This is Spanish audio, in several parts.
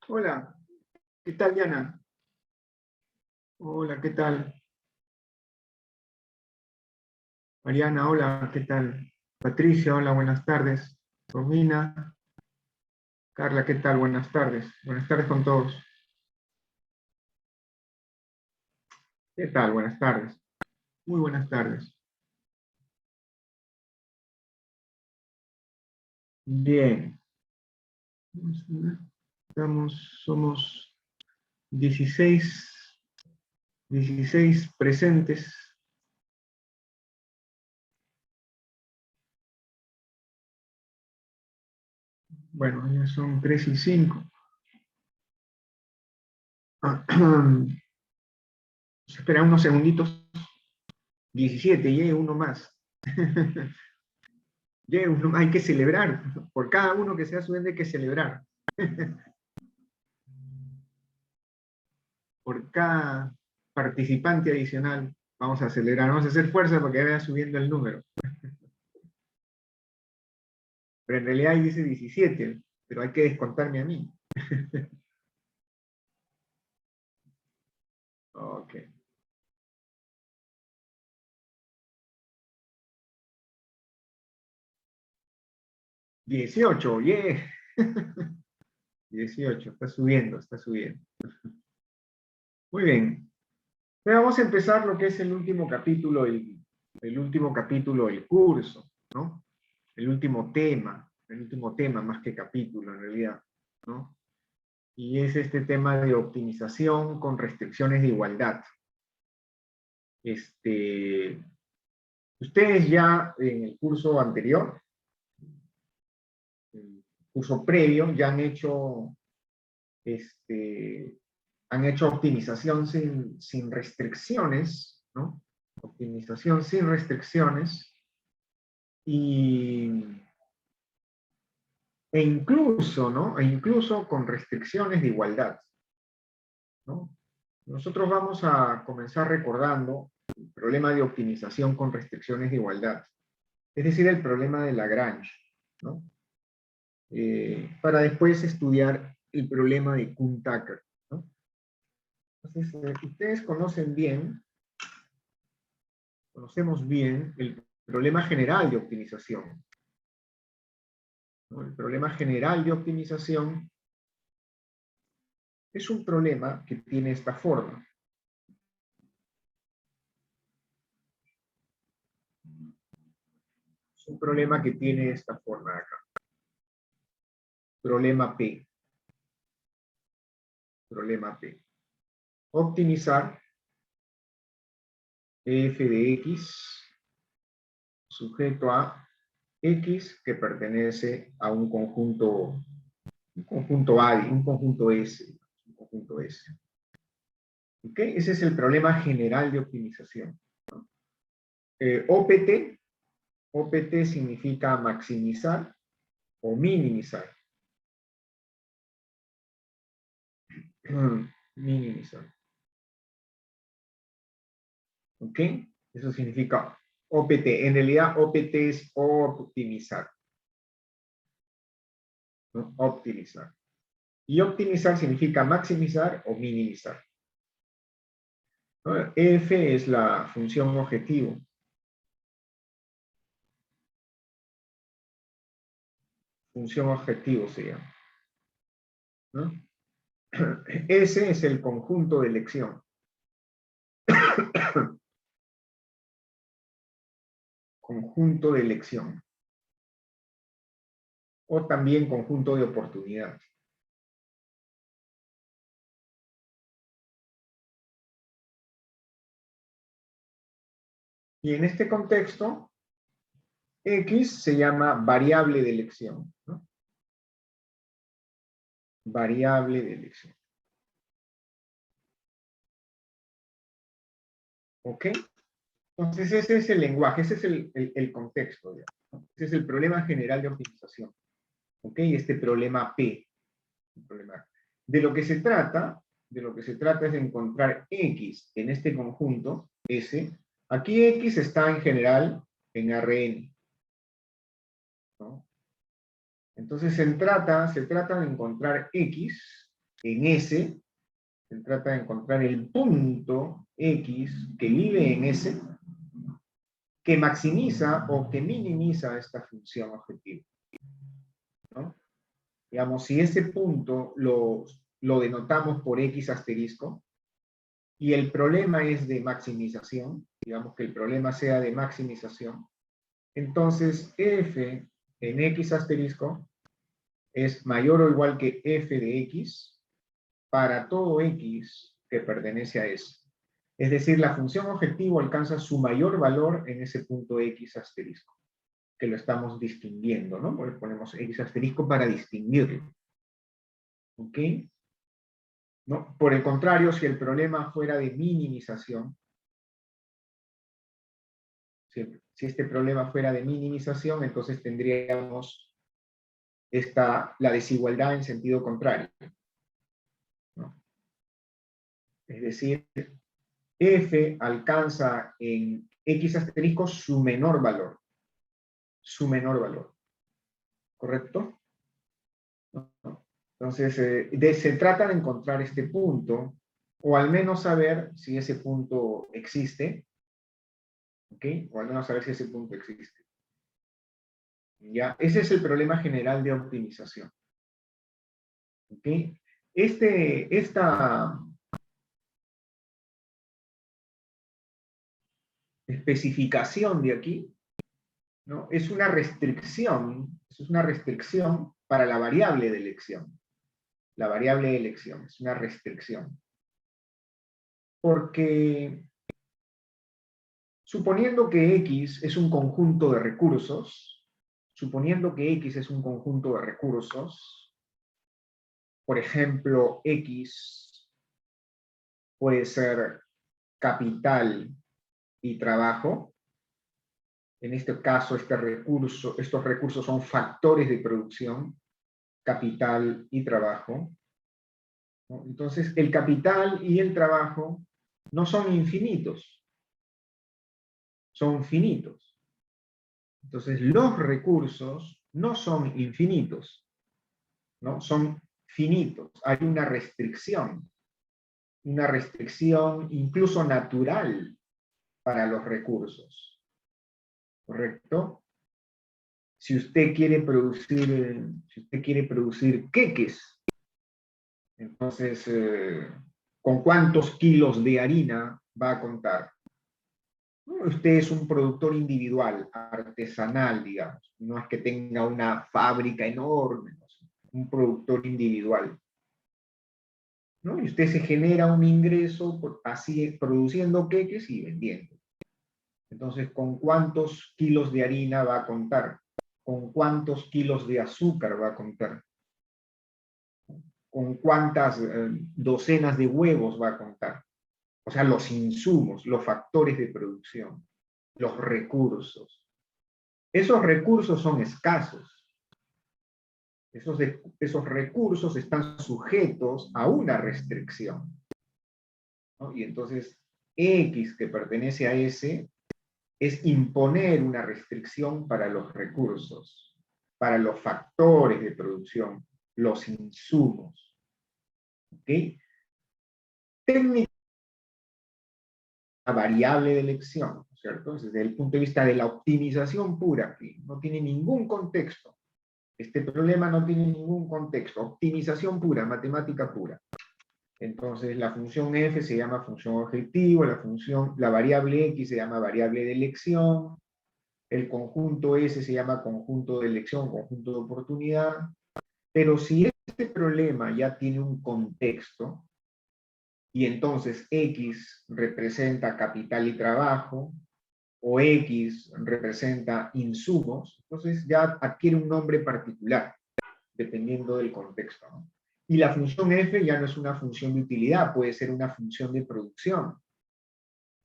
Hola, ¿qué tal, Diana? Hola, ¿qué tal? Mariana, hola, ¿qué tal? Patricia, hola, buenas tardes. Romina, Carla, ¿qué tal? Buenas tardes. Buenas tardes con todos. ¿Qué tal? Buenas tardes. Muy buenas tardes. Bien. Vamos a ver. Somos 16 presentes. Bueno, ya son 3 y 5. Espera unos segunditos. 17, y uno más. Hay que celebrar. Por cada uno que sea subiendo hay que celebrar. Por cada participante adicional vamos a celebrar. Vamos a hacer fuerza para que vaya subiendo el número. Pero en realidad ahí dice 17, pero hay que descontarme a mí. Ok. 18, yeah. 18, está subiendo, está subiendo. Muy bien. Pero vamos a empezar lo que es el último capítulo, el último capítulo del curso, ¿no? El último tema más que capítulo en realidad, ¿no? Y es este tema de optimización con restricciones de igualdad. Ustedes ya en el curso anterior, el curso previo, ya han hecho optimización sin restricciones, ¿no? Optimización sin restricciones y, incluso, ¿no? E incluso con restricciones de igualdad, ¿no? Nosotros vamos a comenzar recordando el problema de optimización con restricciones de igualdad, es decir, el problema de Lagrange, ¿no? Para después estudiar el problema de Kuhn-Tucker, ¿no? Entonces, ustedes conocemos bien el problema general de optimización, ¿no? El problema general de optimización es un problema que tiene esta forma. Es un problema que tiene esta forma acá. Problema P. Problema P. Optimizar f de x sujeto a x que pertenece a un conjunto A, un conjunto S. Un conjunto S. ¿Ok? Ese es el problema general de optimización, ¿no? OPT significa maximizar o minimizar. Minimizar. ¿Ok? Eso significa OPT. En realidad, OPT es optimizar, ¿no? Optimizar. Y optimizar significa maximizar o minimizar, ¿no? F es la función objetivo. Función objetivo se llama, ¿no? S es el conjunto de elección. Conjunto de elección. O también conjunto de oportunidad. Y en este contexto, X se llama variable de elección, ¿no? Variable de elección. ¿Ok? Entonces ese es el lenguaje, ese es el contexto, ¿no? Ese es el problema general de optimización. ¿Ok? Este problema P. un problema. De lo que se trata es de encontrar X en este conjunto, S. Aquí X está en general en Rn, ¿no? Entonces se trata de encontrar X en S, se trata de encontrar el punto X que vive en S, que maximiza o que minimiza esta función objetivo, ¿no? Digamos, si ese punto lo denotamos por X asterisco, y el problema es de maximización, digamos que el problema sea de maximización, entonces f en X asterisco es mayor o igual que f de X para todo X que pertenece a S. Es decir, la función objetivo alcanza su mayor valor en ese punto X asterisco, que lo estamos distinguiendo, ¿no? Porque ponemos X asterisco para distinguirlo. ¿Ok? ¿No? Por el contrario, si el problema fuera de minimización, si este problema fuera de minimización, entonces tendríamos la desigualdad en sentido contrario, ¿no? Es decir, f alcanza en X asterisco su menor valor, ¿correcto? ¿No? Entonces, se trata de encontrar este punto, o al menos saber si ese punto existe, ¿ok? O al menos saber si ese punto existe. ¿Ya? Ese es el problema general de optimización. ¿Ok? Esta especificación de aquí, ¿no? Es una restricción para la variable de elección. La variable de elección es una restricción. Porque suponiendo que X es un conjunto de recursos, por ejemplo, X puede ser capital y trabajo. En este caso, estos recursos son factores de producción, capital y trabajo, ¿no? Entonces, el capital y el trabajo no son infinitos, son finitos. Entonces, los recursos no son infinitos, ¿no? Son finitos. Hay una restricción incluso natural para los recursos, ¿correcto? Si usted quiere producir queques, entonces, ¿con cuántos kilos de harina va a contar? Usted es un productor individual, artesanal, digamos. No es que tenga una fábrica enorme, ¿no? Un productor individual, ¿no? Y usted se genera un ingreso así produciendo queques y vendiendo. Entonces, ¿con cuántos kilos de harina va a contar? ¿Con cuántos kilos de azúcar va a contar? ¿Con cuántas docenas de huevos va a contar? O sea, los insumos, los factores de producción, los recursos. Esos recursos son escasos. Esos recursos están sujetos a una restricción, ¿no? Y entonces, X que pertenece a S es imponer una restricción para los recursos, para los factores de producción, los insumos. ¿Ok? Técnica variable de elección, ¿cierto? Desde el punto de vista de la optimización pura, que no tiene ningún contexto. Este problema no tiene ningún contexto. Optimización pura, matemática pura. Entonces, la función f se llama función objetivo, la variable x se llama variable de elección, el conjunto S se llama conjunto de elección, conjunto de oportunidad, pero si este problema ya tiene un contexto, y entonces X representa capital y trabajo, o X representa insumos, entonces ya adquiere un nombre particular, dependiendo del contexto, ¿no? Y la función f ya no es una función de utilidad, puede ser una función de producción,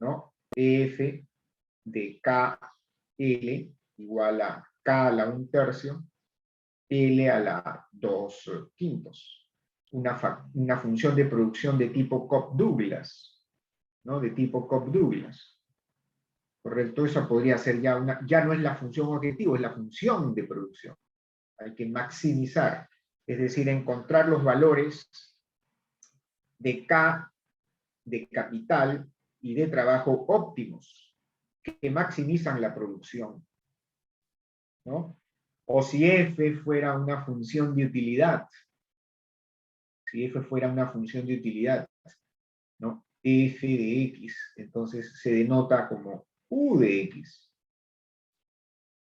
¿no? F de KL igual a K a la 1/3, L a la 2/5. una función de producción de tipo Cobb-Douglas, ¿no? De tipo Cobb-Douglas. ¿Correcto? Esa podría ser ya no es la función objetivo, es la función de producción. Hay que maximizar, es decir, encontrar los valores de K, de capital y de trabajo óptimos que maximizan la producción, ¿no? O si F fuera una función de utilidad, si F fuera una función de utilidad, ¿no? F de X, entonces se denota como U de X.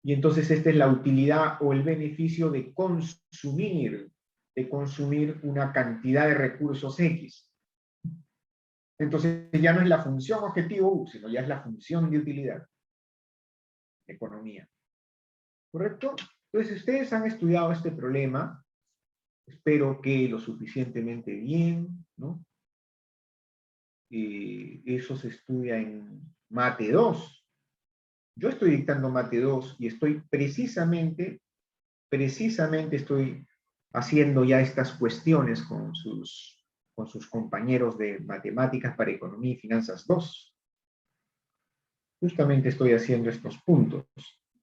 Y entonces esta es la utilidad o el beneficio de consumir una cantidad de recursos X. Entonces ya no es la función objetivo U, sino ya es la función de utilidad. Economía. ¿Correcto? Entonces ustedes han estudiado este problema, espero que lo suficientemente bien, ¿no? Eso se estudia en Mate 2. Yo estoy dictando Mate 2 y estoy precisamente estoy haciendo ya estas cuestiones con sus compañeros de Matemáticas para Economía y Finanzas 2. Justamente estoy haciendo estos puntos,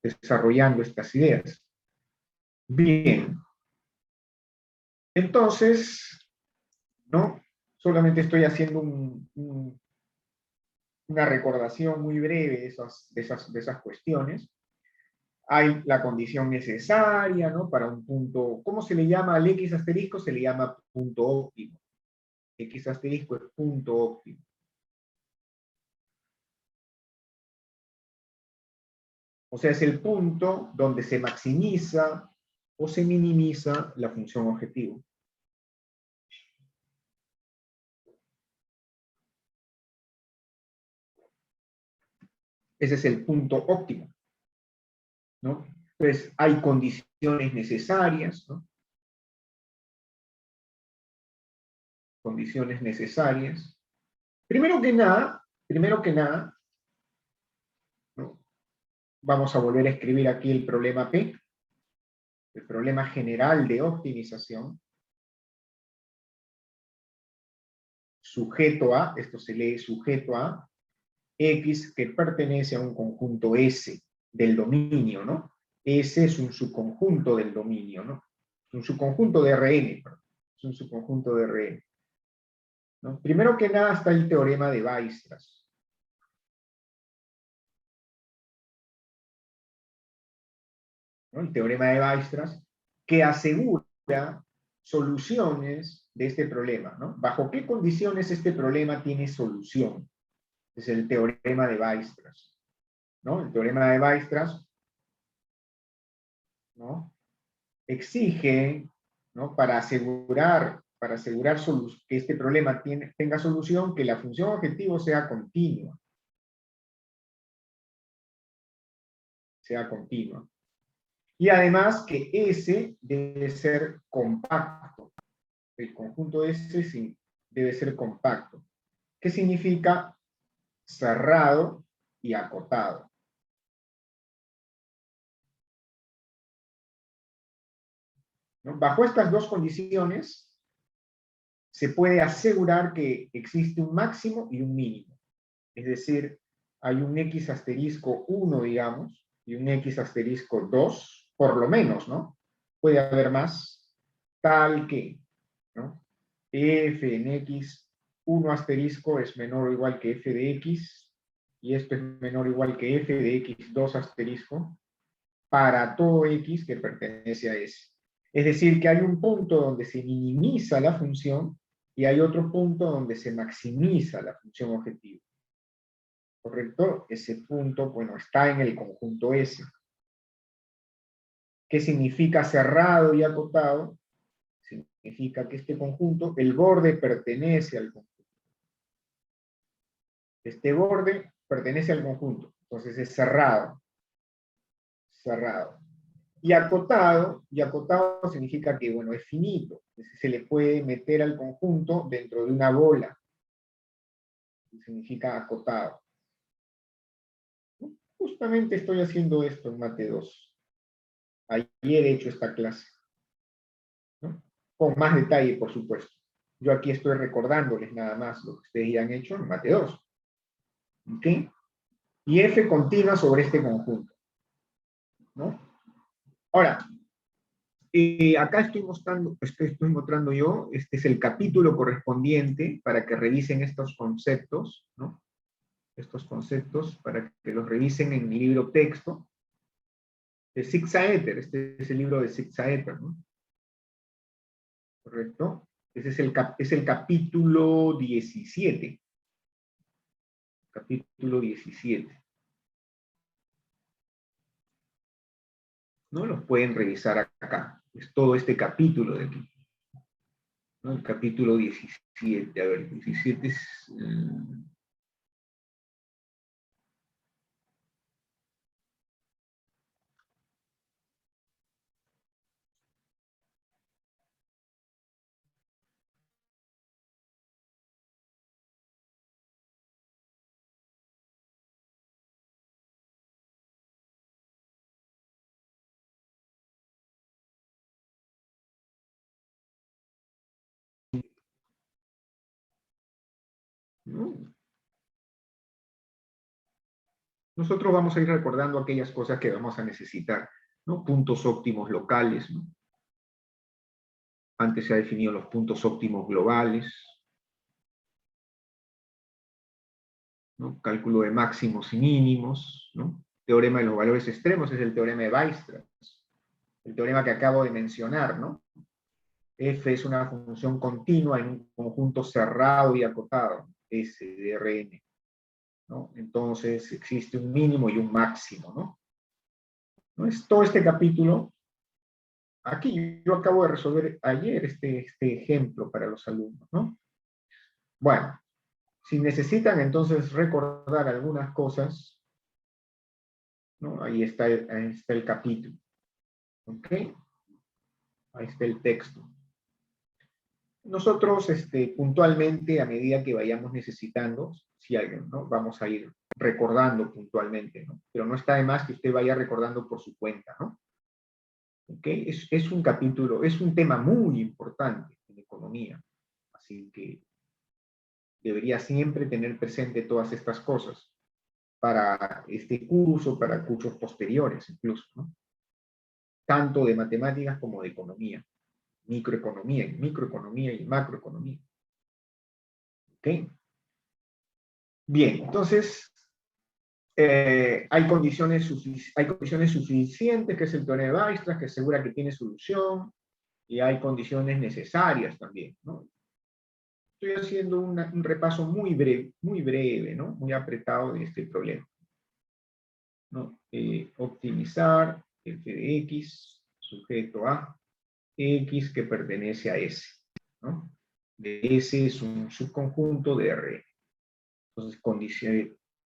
desarrollando estas ideas. Bien. Entonces, ¿no? Solamente estoy haciendo una recordación muy breve de esas cuestiones. Hay la condición necesaria, ¿no? Para un punto, ¿cómo se le llama al X asterisco? Se le llama punto óptimo. X asterisco es punto óptimo. O sea, es el punto donde se maximiza o se minimiza la función objetivo. Ese es el punto óptimo, ¿no? Entonces, hay condiciones necesarias, ¿no? Condiciones necesarias. Primero que nada, ¿no? Vamos a volver a escribir aquí el problema P, el problema general de optimización. Sujeto a, esto se lee sujeto a, X que pertenece a un conjunto S del dominio, ¿no? S es un subconjunto del dominio, ¿no? Es un subconjunto de Rn, perdón. Es un subconjunto de Rn. ¿No? Primero que nada está el teorema de Weierstrass. ¿No? El teorema de Weierstrass que asegura soluciones de este problema, ¿no? ¿Bajo qué condiciones este problema tiene solución? Es el teorema de Weierstrass, ¿no? El teorema de Weierstrass, ¿no? Exige, ¿no? Para asegurar que este problema tenga solución, que la función objetivo sea continua. Sea continua. Y además que S debe ser compacto. El conjunto S sí, debe ser compacto. ¿Qué significa? Cerrado y acotado. ¿No? Bajo estas dos condiciones, se puede asegurar que existe un máximo y un mínimo. Es decir, hay un X asterisco 1, digamos, y un X asterisco 2, por lo menos, ¿no? Puede haber más, tal que, ¿no? F en X 1 asterisco es menor o igual que F de X, y esto es menor o igual que F de X 2 asterisco, para todo X que pertenece a S. Es decir, que hay un punto donde se minimiza la función y hay otro punto donde se maximiza la función objetivo. ¿Correcto? Ese punto, bueno, está en el conjunto S. ¿Qué significa cerrado y acotado? Significa que este conjunto, el borde pertenece al conjunto. Este borde pertenece al conjunto, entonces es cerrado. Cerrado. Y acotado significa que, bueno, es finito. Se le puede meter al conjunto dentro de una bola. Significa acotado. Justamente estoy haciendo esto en Mate 2. Ayer he hecho esta clase, ¿no? con más detalle, por supuesto. Yo aquí estoy recordándoles nada más lo que ustedes ya han hecho en mate 2. ¿Ok? Y F continua sobre este conjunto, ¿no? Ahora, acá estoy mostrando yo, este es el capítulo correspondiente para que revisen estos conceptos, ¿no? Estos conceptos para que los revisen en mi libro texto de Zig-Ziglar. Este es el libro de Zig-Ziglar, ¿no? ¿Correcto? Ese es el capítulo 17. Capítulo 17. ¿No? Los pueden revisar acá. Es todo este capítulo de aquí, ¿no? El capítulo 17. A ver, 17 es... ¿no? Nosotros vamos a ir recordando aquellas cosas que vamos a necesitar, ¿no? Puntos óptimos locales, ¿no? Antes se ha definido los puntos óptimos globales, ¿no? Cálculo de máximos y mínimos, ¿no? Teorema de los valores extremos es el teorema de Weierstrass, el teorema que acabo de mencionar, ¿no? F es una función continua en un conjunto cerrado y acotado, S de Rn, ¿no? Entonces existe un mínimo y un máximo, ¿no? ¿No? Es todo este capítulo. Aquí yo acabo de resolver ayer este ejemplo para los alumnos, ¿no? Bueno, si necesitan entonces recordar algunas cosas, ¿no? Ahí está el capítulo, ¿ok? Ahí está el texto. Nosotros, puntualmente, a medida que vayamos necesitando, si alguien, ¿no? Vamos a ir recordando puntualmente, ¿no? Pero no está de más que usted vaya recordando por su cuenta, ¿no? ¿Ok? Es un capítulo, es un tema muy importante en economía, así que debería siempre tener presente todas estas cosas para este curso, para cursos posteriores incluso, ¿no? Tanto de matemáticas como de economía, microeconomía y macroeconomía. ¿Ok? Bien, entonces hay condiciones suficientes, que es el teorema de Weierstrass, que asegura que tiene solución, y hay condiciones necesarias también, ¿no? Estoy haciendo un repaso muy breve, ¿no? Muy apretado de este problema, ¿no? Optimizar f de x sujeto a x que pertenece a S, ¿no? De S es un subconjunto de R. Entonces,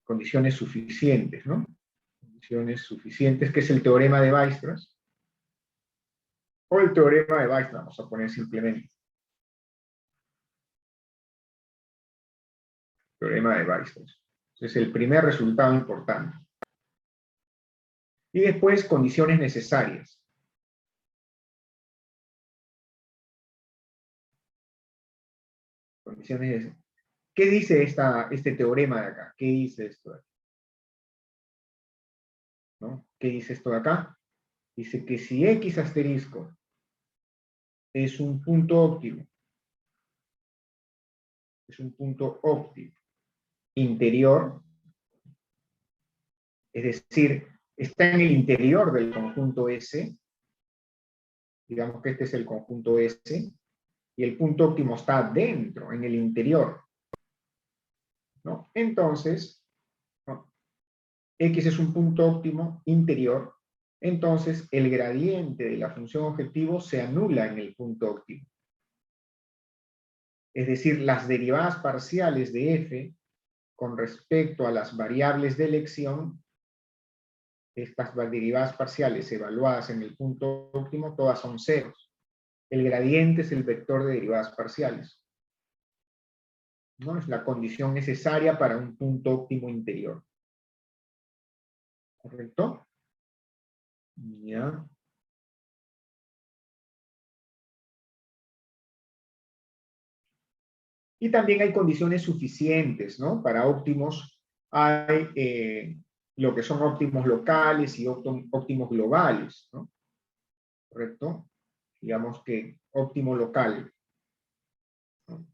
condiciones suficientes, ¿no? Condiciones suficientes, que es el teorema de Weierstrass, o el teorema de Weierstrass, vamos a poner simplemente. Teorema de Weierstrass. Es el primer resultado importante. Y después, condiciones necesarias. Condiciones necesarias. ¿Qué dice este teorema de acá? ¿Qué dice esto de aquí? ¿No? ¿Qué dice esto de acá? Dice que si X asterisco es un punto óptimo, interior, es decir, está en el interior del conjunto S, digamos que este es el conjunto S, y el punto óptimo está dentro, en el interior, ¿no? Entonces, ¿no? X es un punto óptimo interior, entonces el gradiente de la función objetivo se anula en el punto óptimo. Es decir, las derivadas parciales de f con respecto a las variables de elección, estas derivadas parciales evaluadas en el punto óptimo, todas son ceros. El gradiente es el vector de derivadas parciales, ¿no? Es la condición necesaria para un punto óptimo interior. ¿Correcto? Ya. Y también hay condiciones suficientes, ¿no? Para óptimos hay lo que son óptimos locales y óptimos globales, ¿no? ¿Correcto? Digamos que óptimo local, ¿no?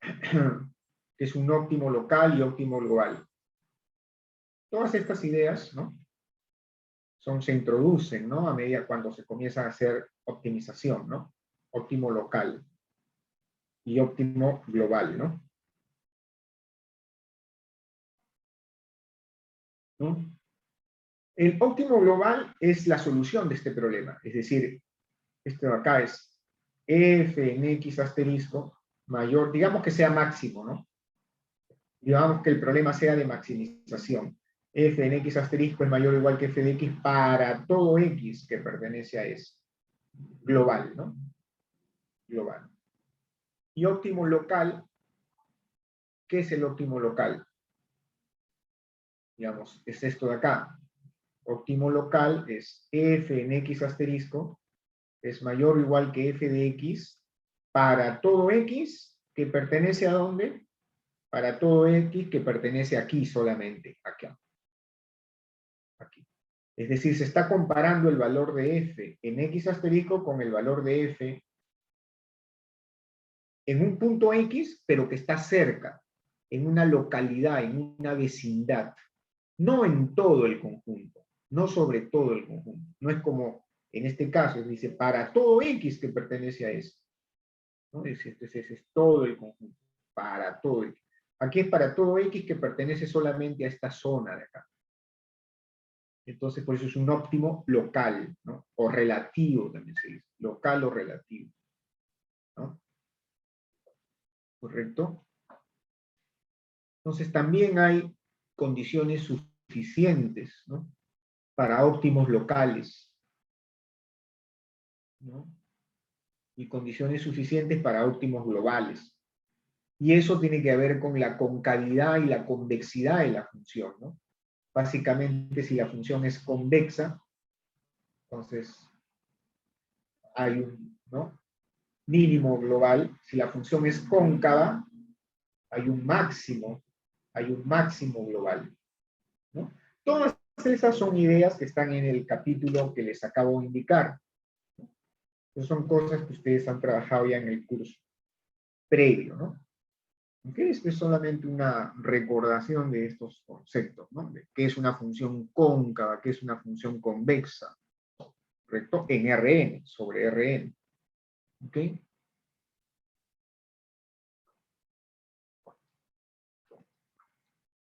Que es un óptimo local y óptimo global. Todas estas ideas, ¿no? Se introducen, ¿no? A medida cuando se comienza a hacer optimización, ¿no? Óptimo local y óptimo global, ¿no? ¿No? El óptimo global es la solución de este problema, es decir, esto de acá es f en x asterisco mayor, digamos que sea máximo, ¿no? Digamos que el problema sea de maximización. F en x asterisco es mayor o igual que f de x para todo x que pertenece a S. Global, ¿no? Global. Y óptimo local, ¿qué es el óptimo local? Digamos, es esto de acá. Óptimo local es f en x asterisco es mayor o igual que f de x para todo x que pertenece a dónde? Para todo x que pertenece aquí solamente, acá. Aquí. Es decir, se está comparando el valor de f en x asterisco con el valor de f en un punto x, pero que está cerca, en una localidad, en una vecindad, no en todo el conjunto, no sobre todo el conjunto. No es como en este caso, dice, para todo x que pertenece a S. ¿No? Ese es todo el conjunto, para todo x. Aquí es para todo x que pertenece solamente a esta zona de acá. Entonces, por eso es un óptimo local, ¿no? O relativo también se dice, local o relativo, ¿no? ¿Correcto? Entonces, también hay condiciones suficientes, ¿no? Para óptimos locales, ¿no? Y condiciones suficientes para óptimos globales. Y eso tiene que ver con la concavidad y la convexidad de la función, ¿no? Básicamente, si la función es convexa, entonces hay un, ¿no? Mínimo global. Si la función es cóncava, hay un máximo global, ¿no? Todas esas son ideas que están en el capítulo que les acabo de indicar. Esas son cosas que ustedes han trabajado ya en el curso previo, ¿no? ¿Okay? Esto es solamente una recordación de estos conceptos, ¿no? De qué es una función cóncava, qué es una función convexa, ¿correcto? En Rn, sobre Rn. ¿Ok?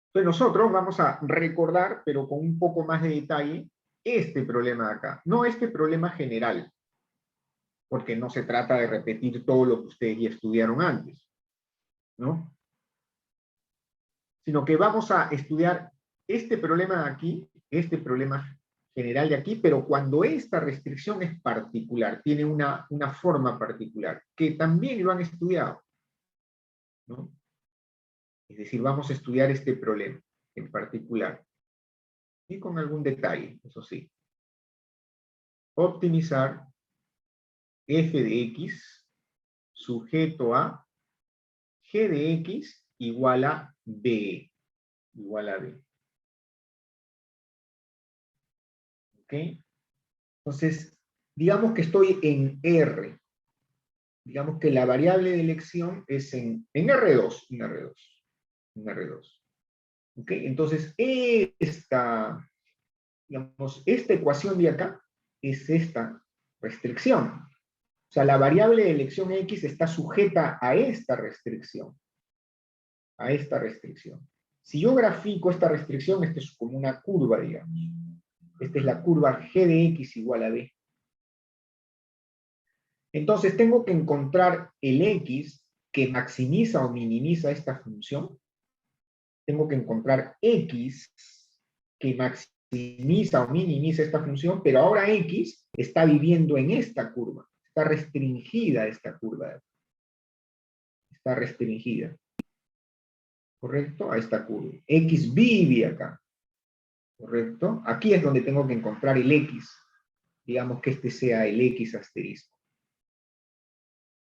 Entonces nosotros vamos a recordar, pero con un poco más de detalle, este problema de acá. No este problema general, porque no se trata de repetir todo lo que ustedes ya estudiaron antes, ¿no? Sino que vamos a estudiar este problema de aquí, este problema general de aquí, pero cuando esta restricción es particular, tiene una forma particular, que también lo han estudiado, ¿no? Es decir, vamos a estudiar este problema en particular, y con algún detalle, eso sí. Optimizar f de x sujeto a g de x igual a b, igual a b. ¿Ok? Entonces, digamos que estoy en R. Digamos que la variable de elección es en R2, en R2, en R2. ¿Ok? Entonces, digamos, esta ecuación de acá es esta restricción. O sea, la variable de elección x está sujeta a esta restricción. A esta restricción. Si yo grafico esta restricción, esta es como una curva, digamos. Esta es la curva g de x igual a b. Entonces tengo que encontrar el x que maximiza o minimiza esta función. Tengo que encontrar x que maximiza o minimiza esta función, pero ahora x está viviendo en esta curva. Está restringida esta curva. Está restringida. ¿Correcto? A esta curva. X vive acá. ¿Correcto? Aquí es donde tengo que encontrar el x. Digamos que este sea el x asterisco.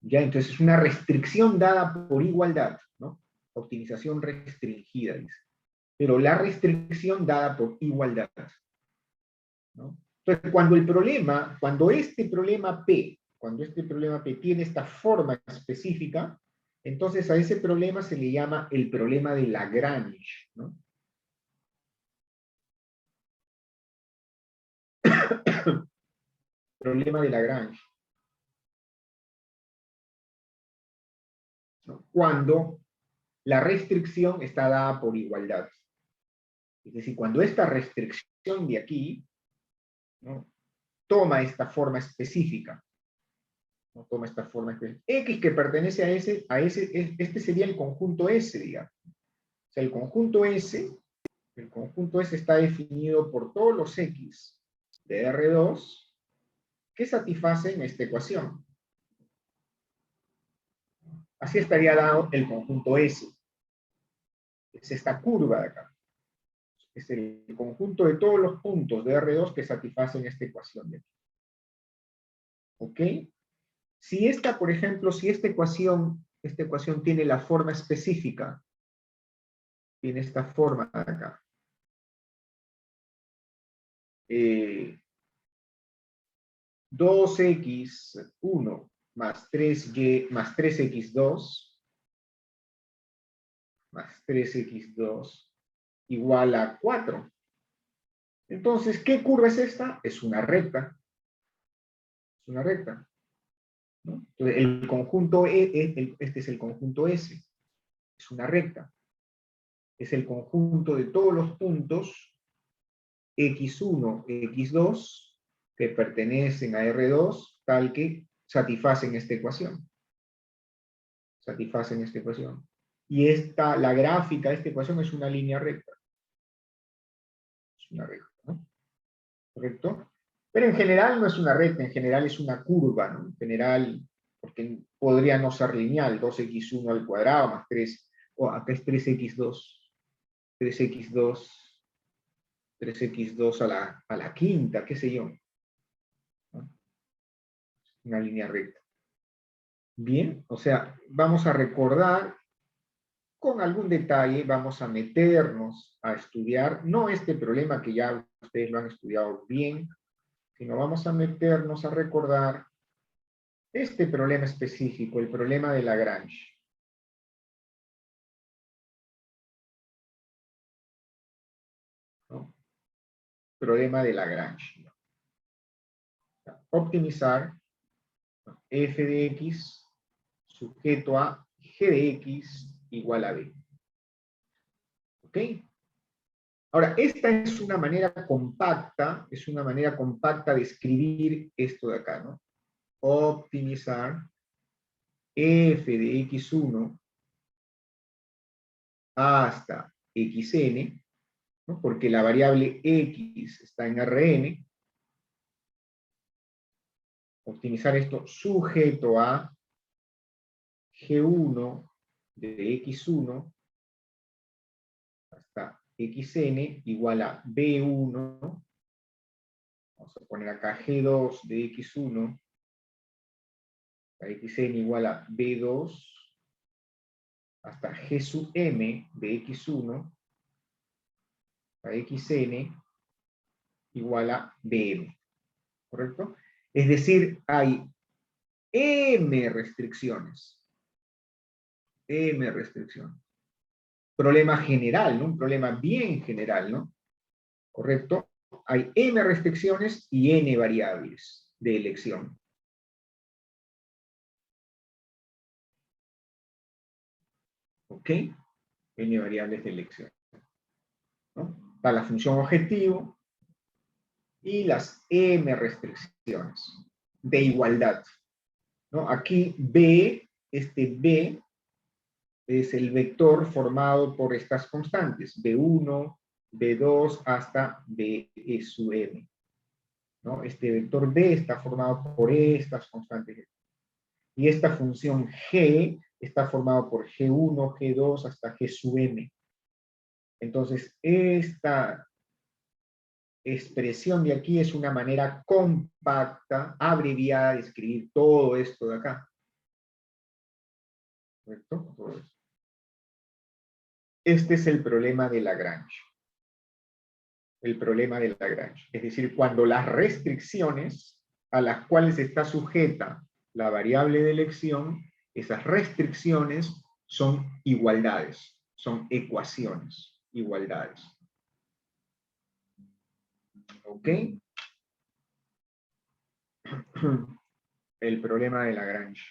Ya, entonces es una restricción dada por igualdad, ¿no? Optimización restringida, dice. Pero la restricción dada por igualdad, ¿no? Entonces, cuando este problema P tiene esta forma específica, entonces a ese problema se le llama el problema de Lagrange, ¿no? Problema de Lagrange, ¿no? Cuando la restricción está dada por igualdad. Es decir, cuando esta restricción de aquí, ¿no?, toma esta forma específica, ¿no? Toma esta forma específica. X que pertenece este sería el conjunto S, digamos. O sea, el conjunto S está definido por todos los X de R2 que satisfacen esta ecuación. Así estaría dado el conjunto S. Es esta curva de acá. Es el conjunto de todos los puntos de R2 que satisfacen esta ecuación de aquí. ¿Ok? Si esta, por ejemplo, si esta ecuación tiene la forma específica, tiene esta forma de acá. 2x1 más 3y más 3x2 más 3x2 igual a 4. Entonces, ¿qué curva es esta? Es una recta. Es una recta, ¿no? Entonces, el conjunto este es el conjunto S. Es una recta. Es el conjunto de todos los puntos x1, x2 que pertenecen a R2, tal que satisfacen esta ecuación. Satisfacen esta ecuación. Y la gráfica de esta ecuación es una línea recta. Es una recta, ¿no? ¿Correcto? Pero en general no es una recta, en general es una curva, ¿no? En general, porque podría no ser lineal, 2x1 al cuadrado más 3, o acá es 3x2, 3x2 a la quinta, qué sé yo, ¿no? Una línea recta. Bien, o sea, vamos a recordar con algún detalle, vamos a meternos a estudiar, no este problema que ya ustedes lo han estudiado bien, sino vamos a meternos a recordar este problema específico, el problema de Lagrange. ¿No? Problema de Lagrange. Optimizar f de x sujeto a g de x igual a b. ¿Ok? Ahora, esta es una manera compacta de escribir esto de acá, ¿no? Optimizar f de x1 hasta xn, ¿no? Porque la variable x está en Rn. Optimizar esto sujeto a g1 de x1 hasta xn igual a b1. Vamos a poner acá g2 de x1 a xn igual a b2 hasta g sub m de x1 a xn igual a bm. ¿Correcto? Es decir, hay m restricciones. M restricciones. Problema general, ¿no? Un problema bien general, ¿no? ¿Correcto? Hay m restricciones y n variables de elección. ¿Ok? N variables de elección, ¿no? Está la función objetivo y las m restricciones de igualdad, ¿no? Aquí B, este B es el vector formado por estas constantes, B1, B2 hasta B sub m, ¿no? Este vector B está formado por estas constantes. Y esta función G está formado por G1, G2 hasta G sub m. Entonces, esta expresión de aquí es una manera compacta, abreviada de escribir todo esto de acá. ¿correcto? Todo eso. Este es el problema de Lagrange. El problema de Lagrange. Es decir, cuando las restricciones a las cuales está sujeta la variable de elección, esas restricciones son igualdades, son ecuaciones, igualdades. ¿Ok? El problema de Lagrange.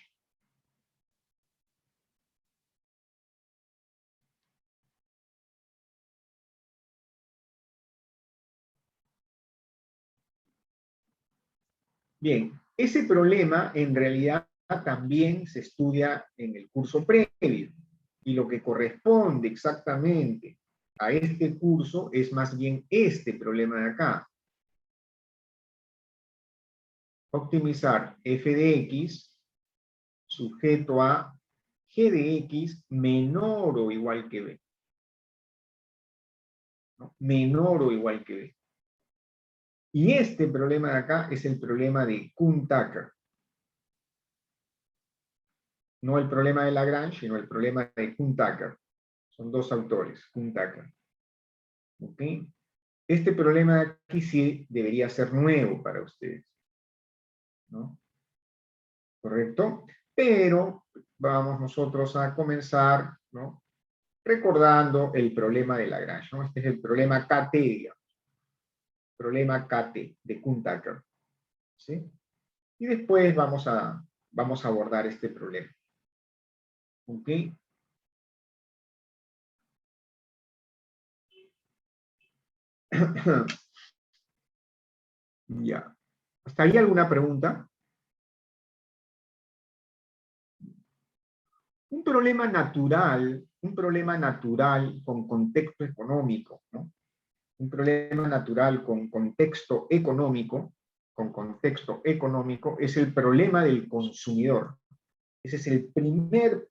Bien, ese problema en realidad también se estudia en el curso previo, y lo que corresponde exactamente a este curso es más bien este problema de acá. Optimizar f de x sujeto a g de x menor o igual que b. ¿No? Menor o igual que b. Y este problema de acá es el problema de Kuhn-Tucker. No el problema de Lagrange, sino el problema de Kuhn-Tucker. Son dos autores, Kuhn-Tucker. ¿Ok? Este problema de aquí sí debería ser nuevo para ustedes, ¿no? ¿Correcto? Pero vamos nosotros a comenzar, ¿no? Recordando el problema de Lagrange, ¿no? Este es el problema KT, digamos. Problema KT de Kuhn-Tucker. ¿Sí? Y después vamos a abordar este problema. ¿Ok? Ya. ¿Hasta ahí alguna pregunta? Un problema natural con contexto económico, ¿no? Un problema natural con contexto económico, es el problema del consumidor. Ese es el primer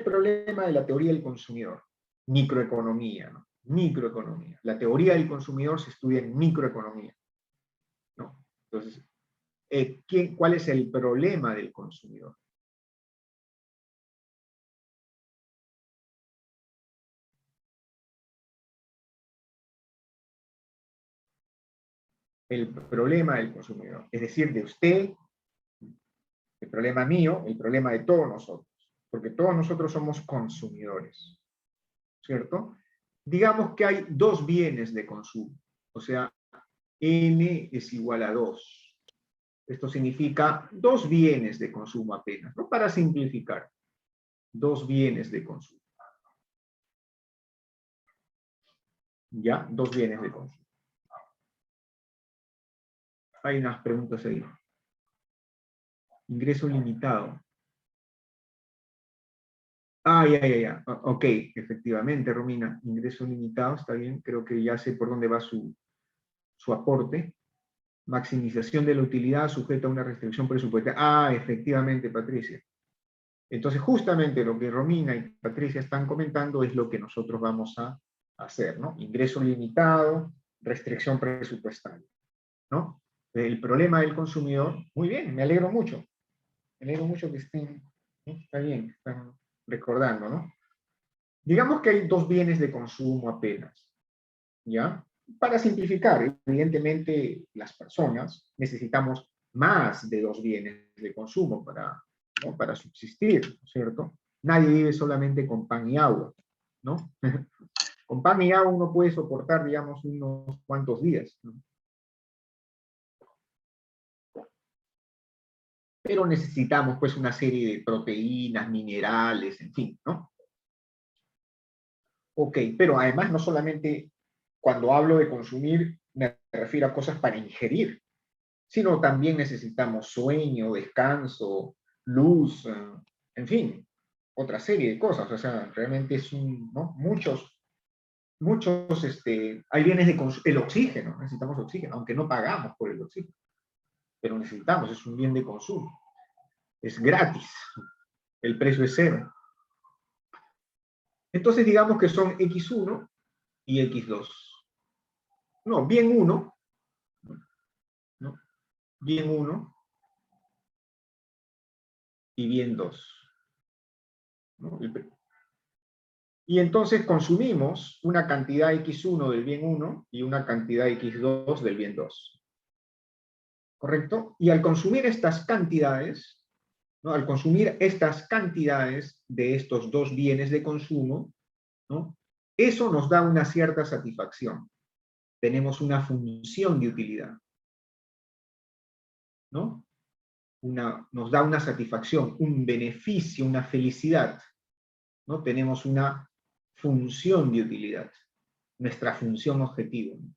problema de la teoría del consumidor. Microeconomía, ¿no? Microeconomía. La teoría del consumidor se estudia en microeconomía, ¿no? Entonces, ¿cuál es el problema del consumidor? El problema del consumidor. Es decir, de usted, el problema mío, el problema de todos nosotros. Porque todos nosotros somos consumidores, ¿cierto? Digamos que hay dos bienes de consumo. O sea, N es igual a 2. Esto significa dos bienes de consumo apenas, ¿no? Para simplificar, dos bienes de consumo. ¿Ya? Dos bienes de consumo. Hay unas preguntas ahí. Ingreso limitado. Ah, ya. Ok, efectivamente, Romina. Ingreso limitado, está bien. Creo que ya sé por dónde va su aporte. Maximización de la utilidad sujeta a una restricción presupuestaria. Ah, efectivamente, Patricia. Entonces, justamente lo que Romina y Patricia están comentando es lo que nosotros vamos a hacer, ¿no? Ingreso limitado, restricción presupuestaria, ¿no? El problema del consumidor, muy bien, me alegro mucho que estén, ¿no? Está bien, están recordando, ¿no? Digamos que hay dos bienes de consumo apenas, ¿ya? Para simplificar, evidentemente las personas necesitamos más de dos bienes de consumo para, ¿no? Para subsistir, ¿no es cierto? Nadie vive solamente con pan y agua, ¿no? Con pan y agua uno puede soportar, digamos, unos cuantos días, ¿no? Pero necesitamos pues una serie de proteínas, minerales, en fin, ¿no? Ok, pero además no solamente cuando hablo de consumir me refiero a cosas para ingerir, sino también necesitamos sueño, descanso, luz, en fin, otra serie de cosas. O sea, realmente es ¿no? Hay bienes de consumo, el oxígeno, necesitamos oxígeno, aunque no pagamos por el oxígeno, pero necesitamos, es un bien de consumo, es gratis, el precio es cero. Entonces digamos que son X1 y X2. No, bien 1, ¿no? Bien 1 y bien 2. ¿no? Y entonces consumimos una cantidad X1 del bien 1 y una cantidad X2 del bien 2. ¿Correcto? Y al consumir estas cantidades, ¿no? Al consumir estas cantidades de estos dos bienes de consumo, ¿no? Eso nos da una cierta satisfacción. Tenemos una función de utilidad, ¿no? Nos da una satisfacción, un beneficio, una felicidad, ¿no? Tenemos una función de utilidad, nuestra función objetivo, ¿no?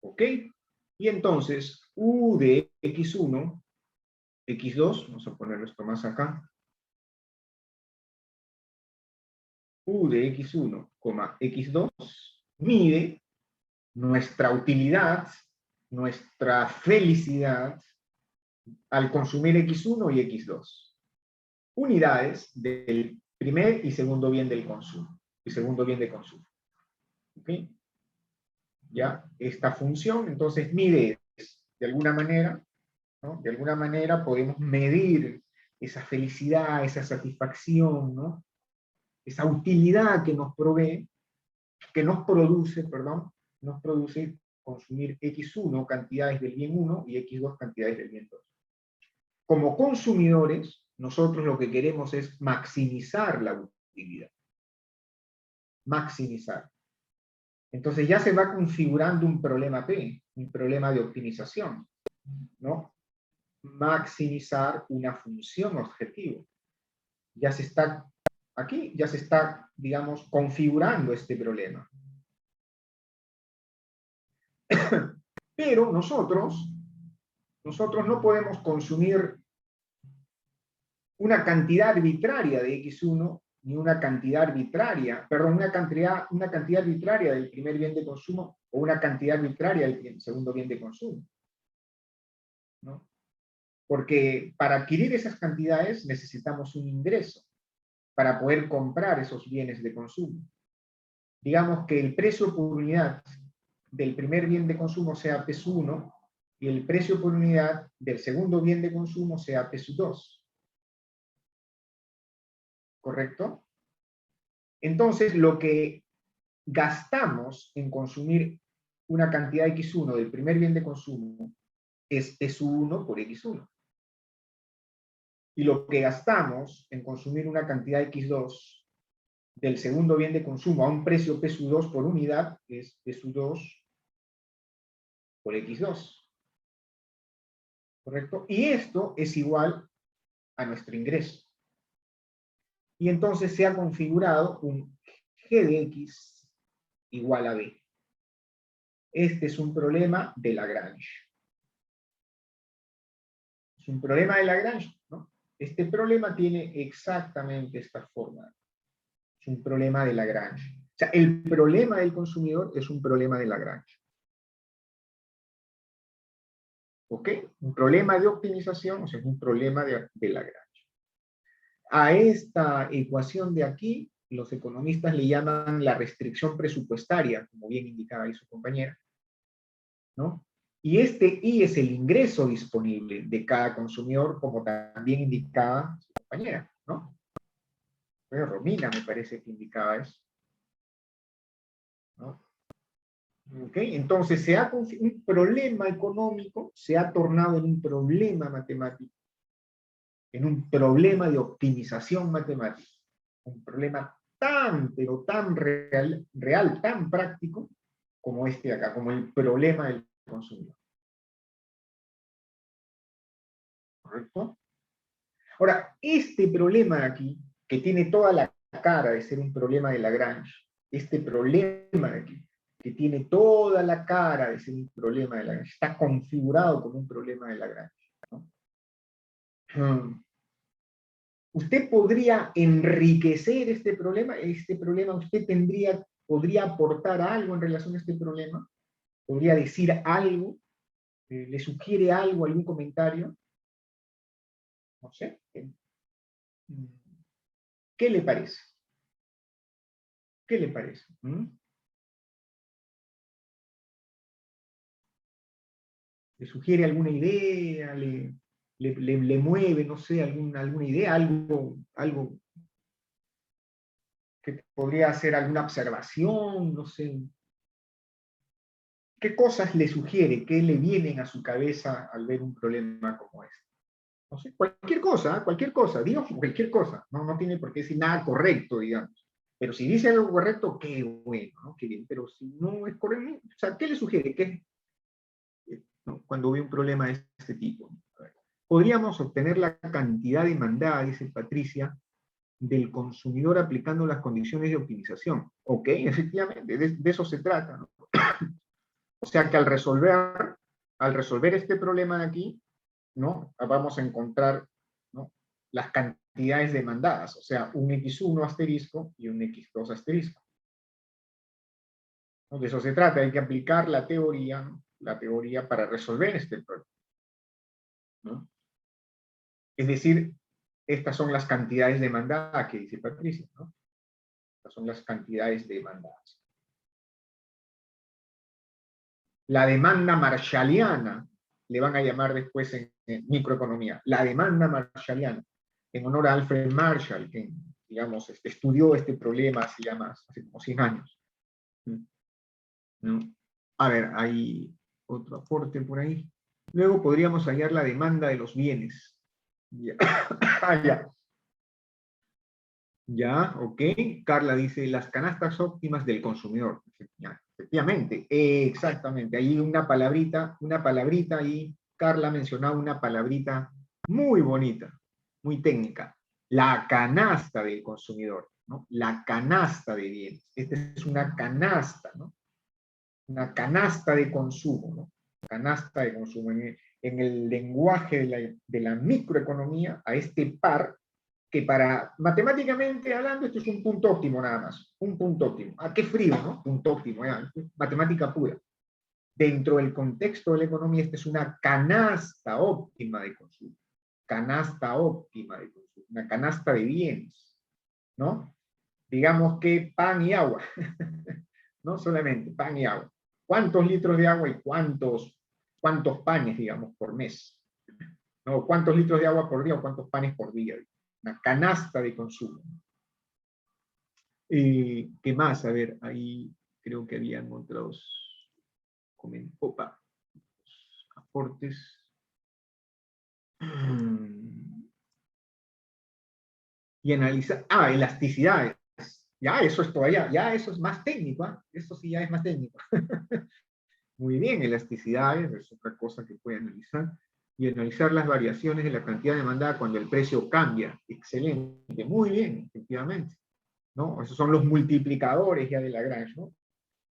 ¿Ok? Y entonces, U de X1, X2, vamos a poner esto más acá, U de X1, X2, mide nuestra utilidad, nuestra felicidad al consumir X1 y X2. Unidades del primer y segundo bien del consumo, y segundo bien de consumo. ¿Ok? Ya, esta función entonces mide de alguna manera, ¿no? De alguna manera podemos medir esa felicidad, esa satisfacción, ¿no? Esa utilidad que nos provee, que nos produce, perdón, nos produce consumir X1 cantidades del bien 1 y X2 cantidades del bien 2. Como consumidores, nosotros lo que queremos es maximizar la utilidad. Maximizar. Entonces ya se va configurando un problema P, un problema de optimización, ¿no? Maximizar una función objetivo. Ya se está, aquí ya se está, digamos, configurando este problema. Pero nosotros no podemos consumir una cantidad arbitraria de X1 ni una cantidad arbitraria, perdón, una cantidad arbitraria del primer bien de consumo o una cantidad arbitraria del segundo bien de consumo, ¿no? Porque para adquirir esas cantidades necesitamos un ingreso para poder comprar esos bienes de consumo. Digamos que el precio por unidad del primer bien de consumo sea peso 1 y el precio por unidad del segundo bien de consumo sea peso 2. ¿Correcto? Entonces, lo que gastamos en consumir una cantidad X1 del primer bien de consumo es S1 por X1. Y lo que gastamos en consumir una cantidad X2 del segundo bien de consumo a un precio P2 por unidad es P2 por X2. ¿Correcto? Y esto es igual a nuestro ingreso. Y entonces se ha configurado un G de X igual a B. Este es un problema de Lagrange. Es un problema de Lagrange, ¿no? Este problema tiene exactamente esta forma. Es un problema de Lagrange. O sea, el problema del consumidor es un problema de Lagrange. ¿Ok? Un problema de optimización, o sea, es un problema de Lagrange. A esta ecuación de aquí, los economistas le llaman la restricción presupuestaria, como bien indicaba ahí su compañera, ¿no? Y este I es el ingreso disponible de cada consumidor, como también indicaba su compañera, ¿no? Bueno, Romina me parece que indicaba eso, ¿no? ¿Ok? Entonces, un problema económico se ha tornado en un problema matemático, en un problema de optimización matemática, un problema tan, pero tan real, tan práctico, como este de acá, como el problema del consumidor. ¿Correcto? Ahora, este problema de aquí, que tiene toda la cara de ser un problema de Lagrange, este problema de aquí, que tiene toda la cara de ser un problema de Lagrange, está configurado como un problema de Lagrange, ¿no? Usted podría enriquecer este problema usted podría aportar algo en relación a este problema, podría decir algo, le sugiere algo, algún comentario, no sé, ¿qué le parece? ¿Qué le parece? ¿Le sugiere alguna idea? ¿Le mueve, no sé, alguna idea? Algo que podría hacer alguna observación, no sé. ¿Qué cosas le sugiere? ¿Qué le vienen a su cabeza al ver un problema como este? No sé, cualquier cosa, digo cualquier cosa, no tiene por qué decir nada correcto, digamos. Pero si dice algo correcto, qué bueno, ¿no? Qué bien. Pero si no es correcto, o sea, ¿qué le sugiere? ¿No? Cuando ve un problema de este tipo. A ver, podríamos obtener la cantidad demandada, dice Patricia, del consumidor aplicando las condiciones de optimización. Ok, efectivamente, de eso se trata, ¿no? O sea que al resolver este problema de aquí, ¿no? Vamos a encontrar, ¿no?, las cantidades demandadas, o sea, un x1 asterisco y un x2 asterisco. ¿No? De eso se trata, hay que aplicar la teoría, ¿no?, la teoría para resolver este problema, ¿no? Es decir, estas son las cantidades demandadas que dice Patricia, ¿no? Estas son las cantidades demandadas. La demanda marshalliana, le van a llamar después en microeconomía, la demanda marshalliana, en honor a Alfred Marshall, que, digamos, estudió este problema hace como 100 años. ¿No? A ver, hay otro aporte por ahí. Luego podríamos hallar la demanda de los bienes. Ya. Ya. Ya, ok. Carla dice, las canastas óptimas del consumidor. Ya, efectivamente, exactamente. Ahí una palabrita ahí. Carla mencionaba una palabrita muy bonita, muy técnica. La canasta del consumidor, ¿no? La canasta de bienes. Esta es una canasta, ¿no? Una canasta de consumo, ¿no? Canasta de consumo. En el lenguaje de la microeconomía, a este par, que para, matemáticamente hablando, esto es un punto óptimo nada más, un punto óptimo. Ah, qué frío, ¿no? Punto óptimo, ya, matemática pura. Dentro del contexto de la economía, esta es una canasta óptima de consumo. Canasta óptima de consumo, una canasta de bienes, ¿no? Digamos que pan y agua, no solamente pan y agua. ¿Cuántos litros de agua y cuántos panes, digamos, por mes? ¿No? ¿Cuántos litros de agua por día o cuántos panes por día? Una canasta de consumo. ¿Qué más? A ver, ahí creo que habían otros aportes. Y analizar, elasticidades. Ya, eso es todavía, ya eso es más técnico, ¿eh? Eso sí ya es más técnico. Muy bien, elasticidades es otra cosa que puede analizar. Y analizar las variaciones de la cantidad demandada cuando el precio cambia. Excelente, muy bien, efectivamente, ¿no? Esos son los multiplicadores ya de Lagrange, ¿no?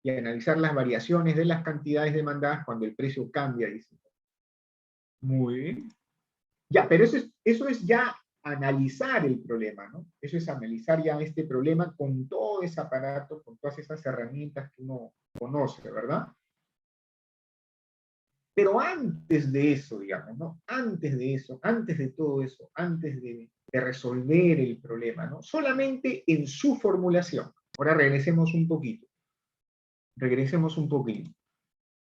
Y analizar las variaciones de las cantidades demandadas cuando el precio cambia, dice. Muy bien. Ya, pero eso es ya analizar el problema, ¿no? Eso es analizar ya este problema con todo ese aparato, con todas esas herramientas que uno conoce, ¿verdad? Pero antes de eso, digamos, ¿no? Antes de eso, antes de todo eso, antes de resolver el problema, ¿no? Solamente en su formulación. Ahora regresemos un poquito. Regresemos un poquito.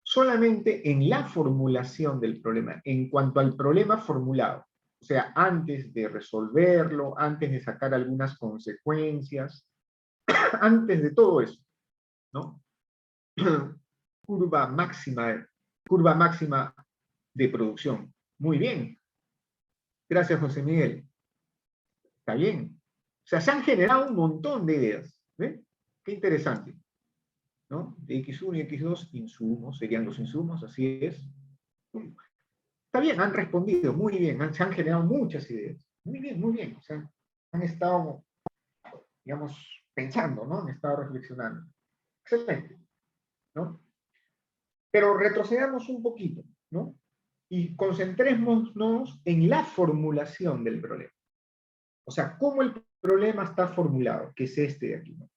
Solamente en la formulación del problema, en cuanto al problema formulado. O sea, antes de resolverlo, antes de sacar algunas consecuencias, antes de todo eso, ¿no? Curva máxima de producción. Muy bien. Gracias, José Miguel. Está bien. O sea, se han generado un montón de ideas. ¿Ven? Qué interesante. ¿No? De X1 y X2, insumos, serían los insumos, así es. Está bien, han respondido, muy bien, se han generado muchas ideas. Muy bien, muy bien. O sea, han estado, digamos, pensando, ¿no? Han estado reflexionando. Excelente, ¿no? Pero retrocedamos un poquito, ¿no? Y concentrémonos en la formulación del problema. O sea, cómo el problema está formulado, que es este de aquí, ¿no?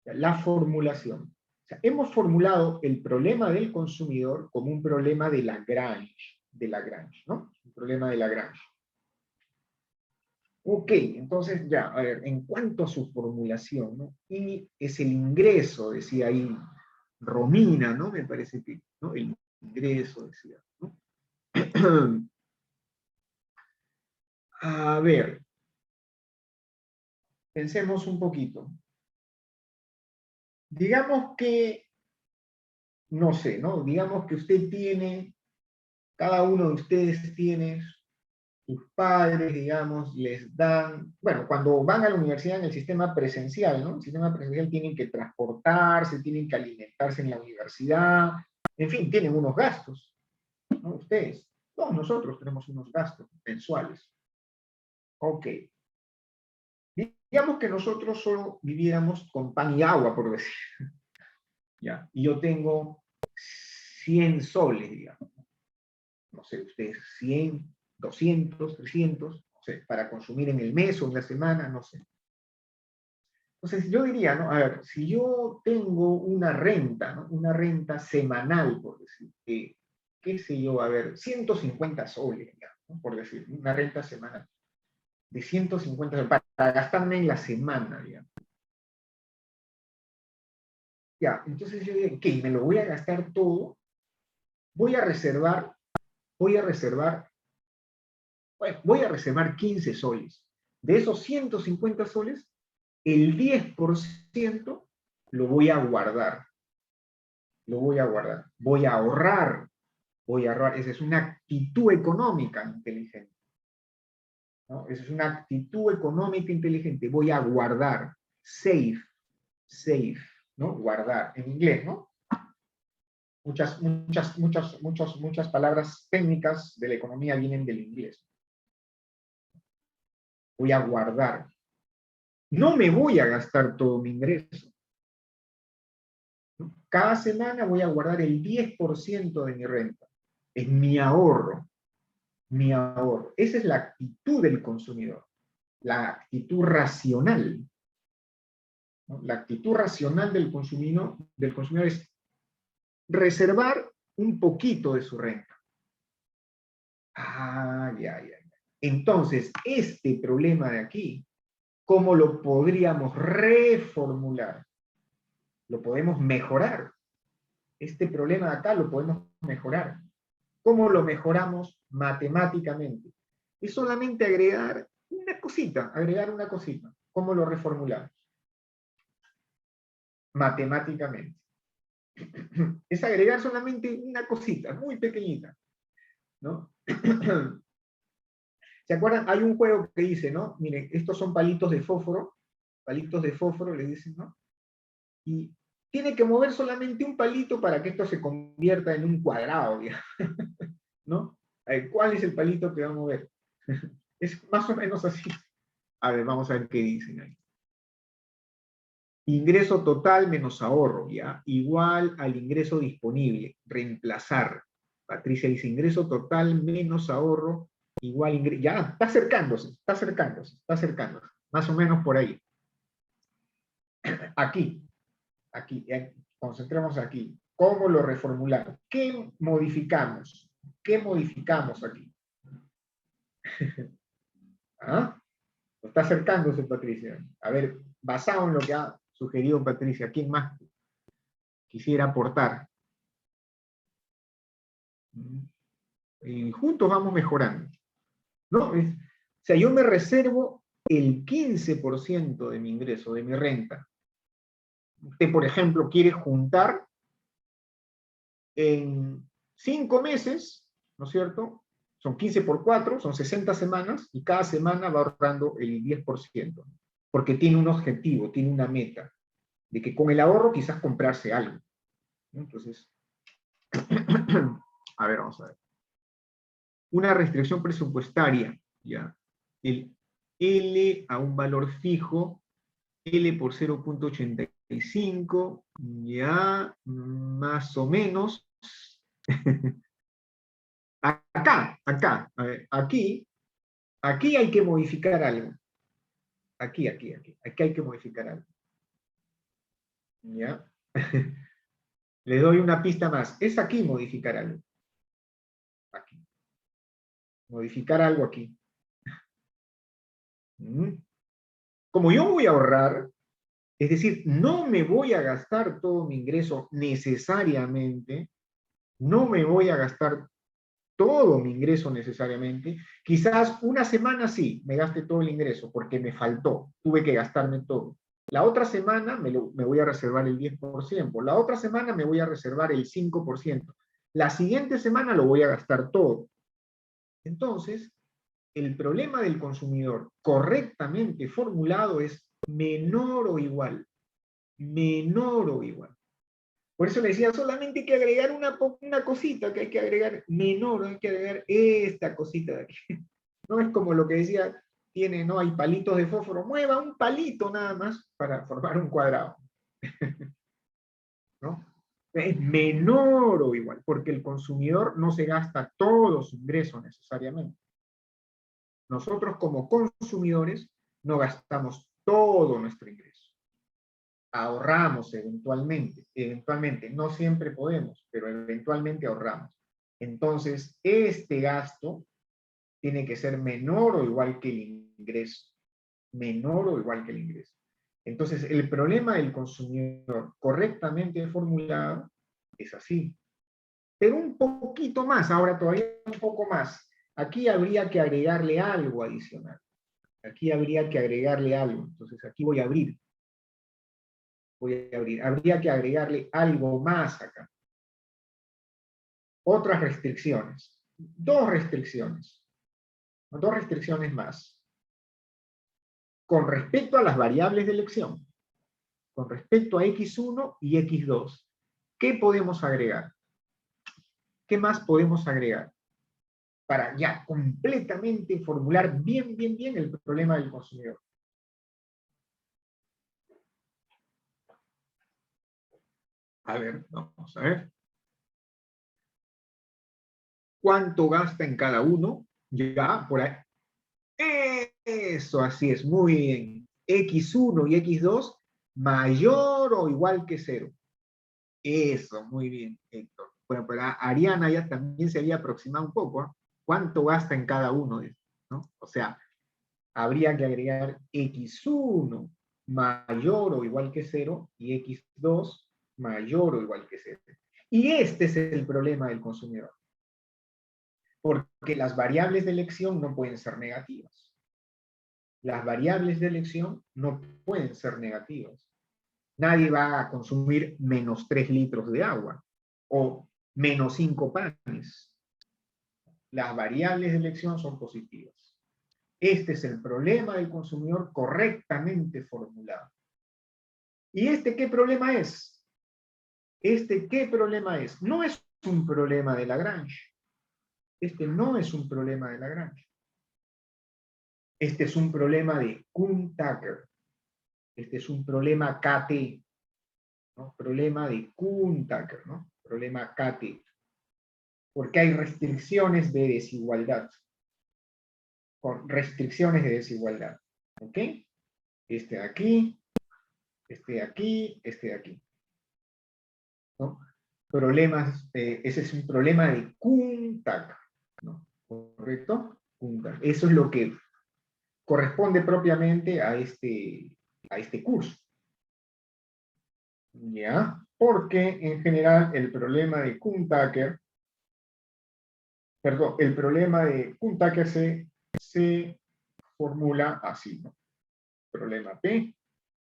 La formulación. O sea, hemos formulado el problema del consumidor como un problema de Lagrange, ¿no? Un problema de Lagrange. Ok, entonces ya, a ver, en cuanto a su formulación, ¿no? Y es el ingreso, decía ahí Romina, ¿no? Me parece que, ¿no? El ingreso, decía, ¿no? A ver, pensemos un poquito. Digamos que, no sé, ¿no? Digamos que usted tiene, cada uno de ustedes tiene, sus padres, digamos, les dan, bueno, cuando van a la universidad en el sistema presencial, ¿no? El sistema presencial tienen que transportarse, tienen que alimentarse en la universidad, en fin, tienen unos gastos, ¿no? Ustedes, todos nosotros tenemos unos gastos mensuales. Ok. Digamos que nosotros solo viviéramos con pan y agua, por decir. ¿Ya? Y yo tengo 100 soles, digamos. No sé, ustedes 100, 200, 300, no sé, para consumir en el mes o en la semana, no sé. Entonces yo diría, ¿no? A ver, si yo tengo una renta, ¿no? Una renta semanal, por decir, qué sé yo, a ver, 150 soles, digamos, ¿no? Por decir, una renta semanal de 150 soles para gastarme en la semana, digamos. Ya, entonces yo digo, ok, me lo voy a gastar todo, voy a reservar, voy a reservar, bueno, voy a reservar 15 soles. De esos 150 soles, el 10% lo voy a guardar, lo voy a guardar, voy a ahorrar, esa es una actitud económica inteligente, ¿no? Esa es una actitud económica inteligente, voy a guardar, save, save, ¿no? Guardar, en inglés, ¿no? Muchas palabras técnicas de la economía vienen del inglés. Voy a guardar. No me voy a gastar todo mi ingreso. Cada semana voy a guardar el 10% de mi renta. Es mi ahorro, mi ahorro. Esa es la actitud del consumidor, la actitud racional, ¿no? La actitud racional del consumidor es reservar un poquito de su renta. Ah, ya. Entonces, este problema de aquí, ¿cómo lo podríamos reformular? Lo podemos mejorar. Este problema de acá lo podemos mejorar. ¿Cómo lo mejoramos matemáticamente? Es solamente agregar una cosita, ¿Cómo lo reformulamos? Matemáticamente. Es agregar solamente una cosita, muy pequeñita, ¿no? ¿Se acuerdan? Hay un juego que dice, ¿no? Miren, estos son palitos de fósforo, le dicen, ¿no? Y tiene que mover solamente un palito para que esto se convierta en un cuadrado, digamos, ¿no? A ver, ¿cuál es el palito que va a mover? Es más o menos así. A ver, vamos a ver qué dicen ahí. Ingreso total menos ahorro, ¿ya? Igual al ingreso disponible. Reemplazar. Patricia dice ingreso total menos ahorro igual ingreso. Ya, está acercándose. Más o menos por ahí. Aquí, concentremos aquí. ¿Cómo lo reformulamos? ¿Qué modificamos? ¿Qué modificamos aquí? ¿Ah? Está acercándose, Patricia. A ver, basado en lo que ha sugerido Patricia, ¿quién más quisiera aportar? Y juntos vamos mejorando, ¿no? O sea, yo me reservo el 15% de mi ingreso, de mi renta. Usted, por ejemplo, quiere juntar en 5 meses, ¿no es cierto? Son 15 por 4, son 60 semanas, y cada semana va ahorrando el 10%, porque tiene un objetivo, tiene una meta, de que con el ahorro quizás comprarse algo, ¿no? Entonces, a ver, vamos a ver. Una restricción presupuestaria, ¿ya? El L a un valor fijo, L por 0.85, ya, más o menos. Acá, a ver, aquí hay que modificar algo. Aquí hay que modificar algo. ¿Ya? Le doy una pista más. Es aquí modificar algo. Aquí. Modificar algo aquí. Como yo voy a ahorrar, es decir, no me voy a gastar todo mi ingreso necesariamente, No me voy a gastar todo mi ingreso necesariamente. Quizás una semana sí, me gaste todo el ingreso porque me faltó, tuve que gastarme todo. La otra semana me voy a reservar el 10%, la otra semana me voy a reservar el 5%, la siguiente semana lo voy a gastar todo. Entonces, el problema del consumidor correctamente formulado es menor o igual, menor o igual. Por eso le decía, solamente hay que agregar una cosita que hay que agregar menor, hay que agregar esta cosita de aquí. No es como lo que decía, no hay palitos de fósforo, mueva un palito nada más para formar un cuadrado. ¿No? Es menor o igual, porque el consumidor no se gasta todo su ingreso necesariamente. Nosotros como consumidores no gastamos todo nuestro ingreso. Ahorramos eventualmente, no siempre podemos, pero eventualmente ahorramos. Entonces, este gasto tiene que ser menor o igual que el ingreso. Menor o igual que el ingreso. Entonces, el problema del consumidor correctamente formulado es así. Pero un poquito más, ahora todavía un poco más. Aquí habría que agregarle algo adicional. Aquí habría que agregarle algo. Entonces, aquí voy a abrir. Habría que agregarle algo más acá. Otras restricciones. Dos restricciones más. Con respecto a las variables de elección, con respecto a X1 y X2, ¿qué podemos agregar? ¿Qué más podemos agregar? Para ya completamente formular bien el problema del consumidor. A ver, vamos a ver. ¿Cuánto gasta en cada uno? Ya, por ahí. Eso, así es, muy bien. X1 y X2 mayor o igual que 0. Eso, muy bien, Héctor. Bueno, pero Ariana ya también se había aproximado un poco. ¿Eh? ¿Cuánto gasta en cada uno de estos? ¿No? O sea, habría que agregar X1 mayor o igual que 0 y X2 mayor o igual que 0. Y este es el problema del consumidor. Porque las variables de elección no pueden ser negativas. Las variables de elección no pueden ser negativas. Nadie va a consumir menos 3 litros de agua o menos 5 panes. Las variables de elección son positivas. Este es el problema del consumidor correctamente formulado. ¿Y este qué problema es? ¿Este qué problema es? No es un problema de Lagrange. Este no es un problema de Lagrange. Este es un problema de Kuhn-Tucker. Este es un problema KT. ¿No? Problema de Kuhn-Tucker, ¿no? Problema KT. Porque hay restricciones de desigualdad. Con restricciones de desigualdad. ¿Ok? Este de aquí, este de aquí, este de aquí. ¿No? Problemas, ese es un problema de Kuhn-Tucker, ¿no? ¿Correcto? Kuhn-Tucker. Eso es lo que corresponde propiamente a este curso. ¿Ya? Porque en general el problema de Kuhn-Tucker, perdón, el problema de Kuhn-Tucker se formula así, ¿no? Problema P,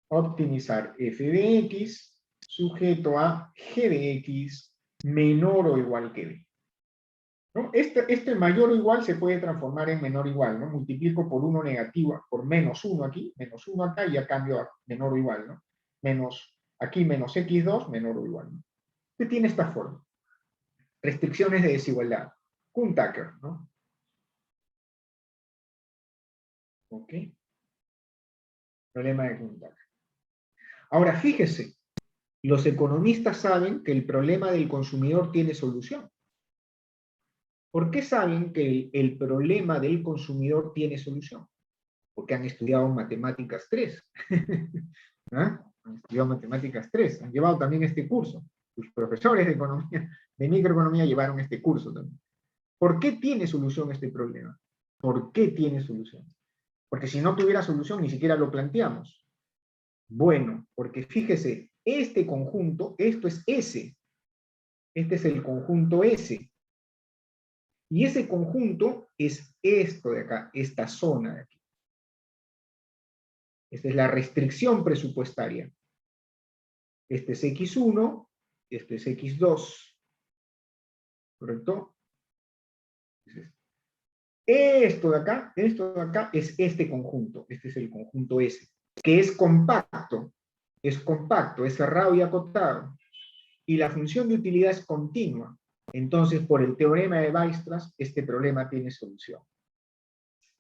optimizar f de x sujeto a g de x menor o igual que b. ¿No? Este mayor o igual se puede transformar en menor o igual, ¿no? Multiplico por 1 negativo, por menos 1 aquí, menos 1 acá, y ya cambio a menor o igual, ¿no? Menos, aquí menos x2, menor o igual, ¿no? Usted tiene esta forma. Restricciones de desigualdad. Kuhn-Tucker, ¿no? ¿Ok? Problema de Kuhn-Tucker. Ahora, fíjese, los economistas saben que el problema del consumidor tiene solución. ¿Por qué saben que el problema del consumidor tiene solución? Porque han estudiado matemáticas 3. ¿Ah? Han estudiado matemáticas 3, han llevado también este curso. Sus profesores de economía, de microeconomía llevaron este curso también. ¿Por qué tiene solución este problema? ¿Por qué tiene solución? Porque si no tuviera solución ni siquiera lo planteamos. Bueno, porque fíjese, este conjunto, esto es S. Este es el conjunto S. Y ese conjunto es esto de acá, esta zona de aquí. Esta es la restricción presupuestaria. Este es X1, este es X2. ¿Correcto? Esto de acá es este conjunto. Este es el conjunto S, que es compacto, es cerrado y acotado. Y la función de utilidad es continua. Entonces, por el teorema de Weierstrass, este problema tiene solución.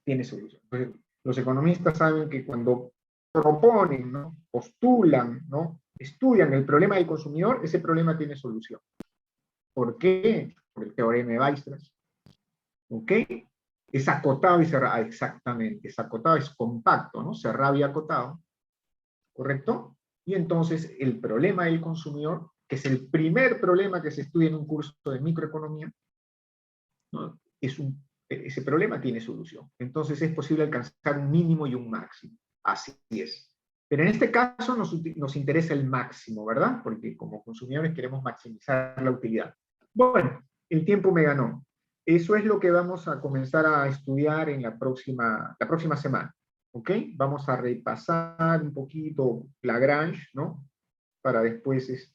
Tiene solución. Entonces, los economistas saben que cuando proponen, ¿no? Postulan, ¿no? Estudian el problema del consumidor, ese problema tiene solución. ¿Por qué? Por el teorema de Weierstrass. ¿Ok? Es acotado y cerrado, exactamente, es acotado, es compacto, ¿no? Cerrado y acotado, ¿correcto? Y entonces el problema del consumidor, que es el primer problema que se estudia en un curso de microeconomía, ¿no? Ese problema tiene solución. Entonces es posible alcanzar un mínimo y un máximo. Así es. Pero en este caso nos interesa el máximo, ¿verdad? Porque como consumidores queremos maximizar la utilidad. Bueno, el tiempo me ganó. Eso es lo que vamos a comenzar a estudiar en la próxima semana. ¿Ok? Vamos a repasar un poquito Lagrange, ¿no? Para después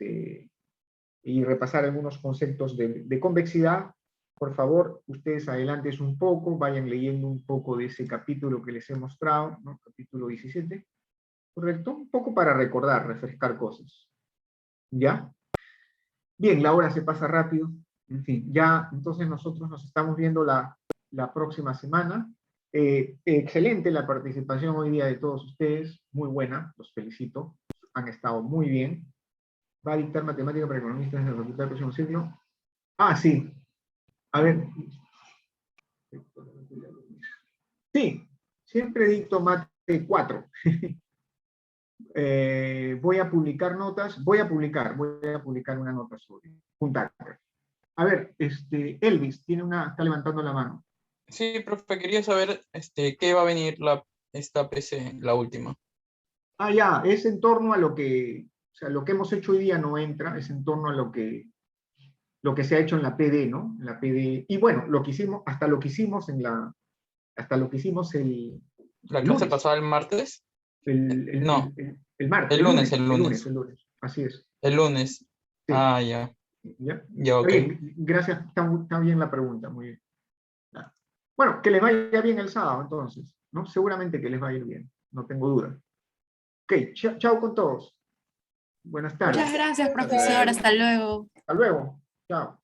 y repasar algunos conceptos de convexidad. Por favor, ustedes adelanten un poco, vayan leyendo un poco de ese capítulo que les he mostrado, ¿no? Capítulo 17, ¿correcto? Un poco para recordar, refrescar cosas. ¿Ya? Bien, la hora se pasa rápido. En fin, ya entonces nosotros nos estamos viendo la próxima semana. Excelente la participación hoy día de todos ustedes, muy buena, los felicito, han estado muy bien. Va a dictar matemática para economistas en la facultad del próximo siglo. Ah, sí. A ver. Sí, siempre dicto mate 4. Voy a publicar notas, voy a publicar una nota sobre puntaje. A ver, Elvis está levantando la mano. Sí, profe, quería saber qué va a venir esta PC, la última. Ah, ya, es en torno a lo que, o sea, lo que hemos hecho hoy día no entra, es en torno a lo que se ha hecho en la PD, ¿no? En la PD, y bueno, lo que hicimos, hasta lo que hicimos el ¿La clase lunes. pasada el martes? No, El martes, el lunes. el lunes, así es. El lunes. Sí. Ah, ya. ¿Ya? Ya, ok. Está bien, gracias, está bien la pregunta, muy bien. Bueno, que les vaya bien el sábado entonces, ¿no? Seguramente que les va a ir bien, no tengo duda. Ok, chao con todos. Buenas tardes. Muchas gracias, profesor. Hasta luego. Hasta luego. Chao.